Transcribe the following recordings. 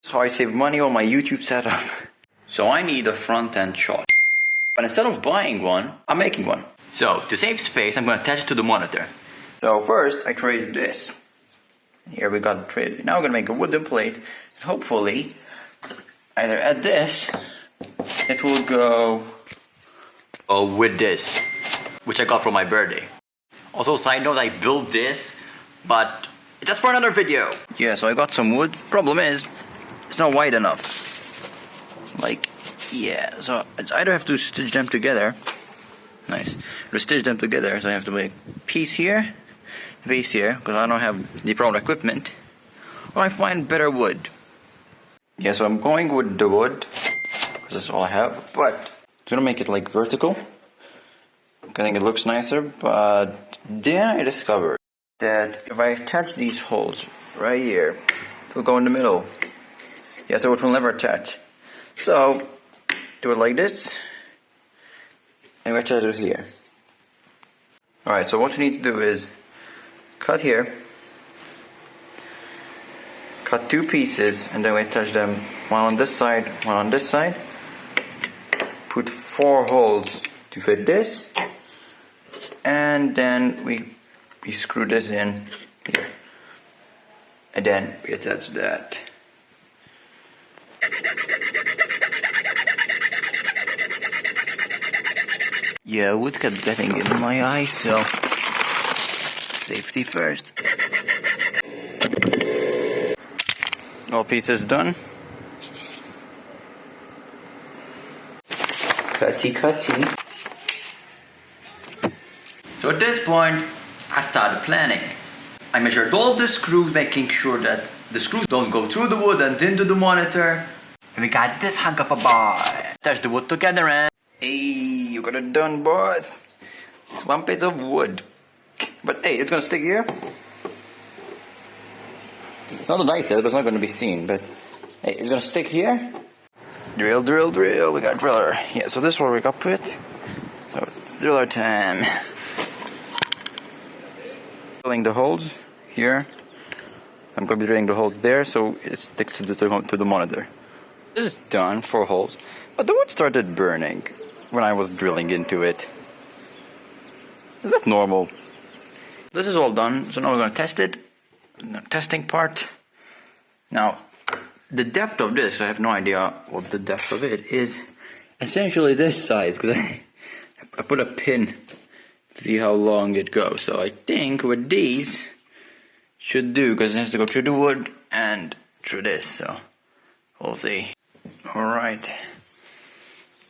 That's how I save money on my YouTube setup. So I need a front end shot. But instead of buying one, I'm making one. So to save space, I'm going to attach it to the monitor. So first, I created this. Here we got the tray. Now I'm going to make a wooden plate. And hopefully, either at this, it will go with this, which I got for my birthday. Also, side note, I built this, but just for another video. Yeah, so I got some wood. Problem is, it's not wide enough. Like, yeah, so I either have to stitch them together. Nice. To stitch them together, so I have to make a piece here, a piece here, because I don't have the proper equipment. Or I find better wood. Yeah, so I'm going with the wood, because that's all I have. But I'm gonna make it like vertical. I think it looks nicer, but then I discovered that if I attach these holes right here, it will go in the middle. Yeah, so it will never attach. So, do it like this, and we attach it here. Alright, so what you need to do is cut here, cut two pieces, and then we attach them one on this side, one on this side. Put 4 holes to fit this, and then we screw this in here, and then we attach that. Yeah, wood kept getting in my eye, so safety first. All pieces done. Cutty, cutty. So at this point, I started planning. I measured all the screws, making sure that the screws don't go through the wood and into the monitor. And we got this hunk of a boy. Attach the wood together and... Hey, you got it done, boys. It's one piece of wood. But hey, it's gonna stick here. It's not the nicest, but it's not gonna be seen. But hey, it's gonna stick here. Drill, drill, drill. We got a driller. Yeah, so this is what we got put. So it's driller time. Drilling the holes here. I'm gonna be drilling the holes there, so it sticks to the monitor. This is done, 4 holes. But the wood started burning when I was drilling into it. Is that normal? This is all done, so now we're going to test it. The testing part. Now, the depth of this, I have no idea what the depth of it is. Essentially this size, because I put a pin to see how long it goes. So I think with these, should do, because it has to go through the wood and through this, so we'll see. Alright.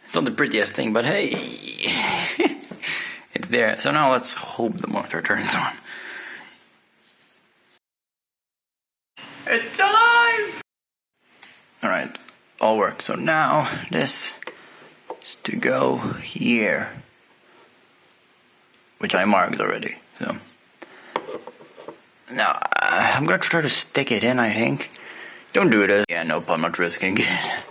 It's not the prettiest thing, but hey, it's there. So now let's hope the monitor turns on. It's alive! Alright, all works. So now this is to go here, which I marked already. So now I'm gonna try to stick it in, I think. Don't do this. Yeah, nope, I'm not risking it.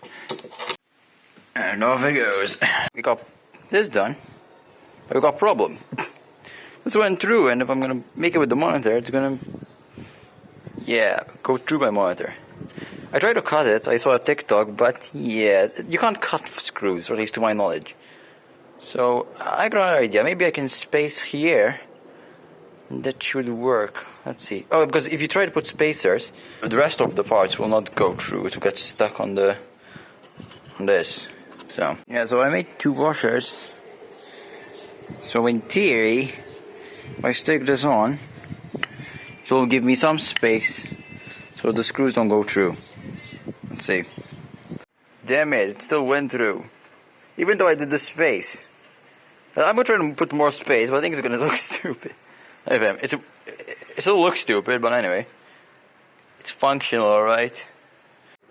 And off it goes. We got this done, but we got a problem. This went through, and if I'm gonna make it with the monitor, it's gonna, yeah, go through my monitor. I tried to cut it, I saw a TikTok, but yeah, you can't cut screws, or at least to my knowledge. So I got an idea. Maybe I can space here. That should work. Let's see. Oh, because if you try to put spacers, the rest of the parts will not go through. It will get stuck on this. So yeah, so I made 2 washers. So in theory, if I stick this on, it will give me some space so the screws don't go through. Let's see. Damn it still went through. Even though I did the space. I'm gonna try to put more space, but I think it's gonna look stupid. It still looks stupid, but anyway. It's functional, alright?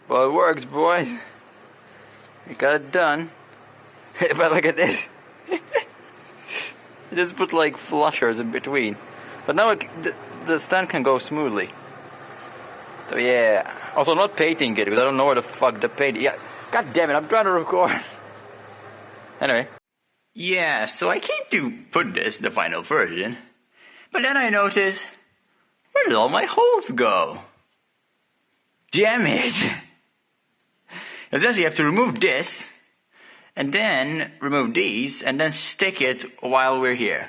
Well, it works, boys. We got it done. But look at this. You just put like flushers in between. But now the stand can go smoothly. So yeah. Also, I'm not painting it because I don't know where the fuck the paint is. Yeah. God damn it, I'm trying to record. Anyway. Yeah, so I came to put this, the final version. But then I noticed, where did all my holes go? Damn it! Essentially, you have to remove this, and then remove these, and then stick it while we're here.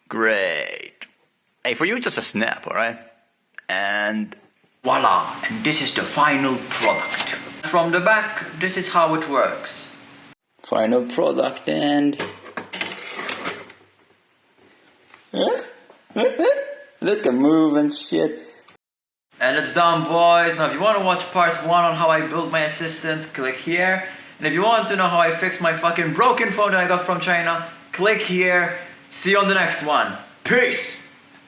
Great. Hey, for you, it's just a snap, alright? And voila, and this is the final product. From the back, this is how it works. Final product, and this can move and shit. And it's done, boys. Now if you want to watch part 1 on how I built my assistant, click here. And if you want to know how I fixed my fucking broken phone that I got from China, click here. See you on the next one. Peace!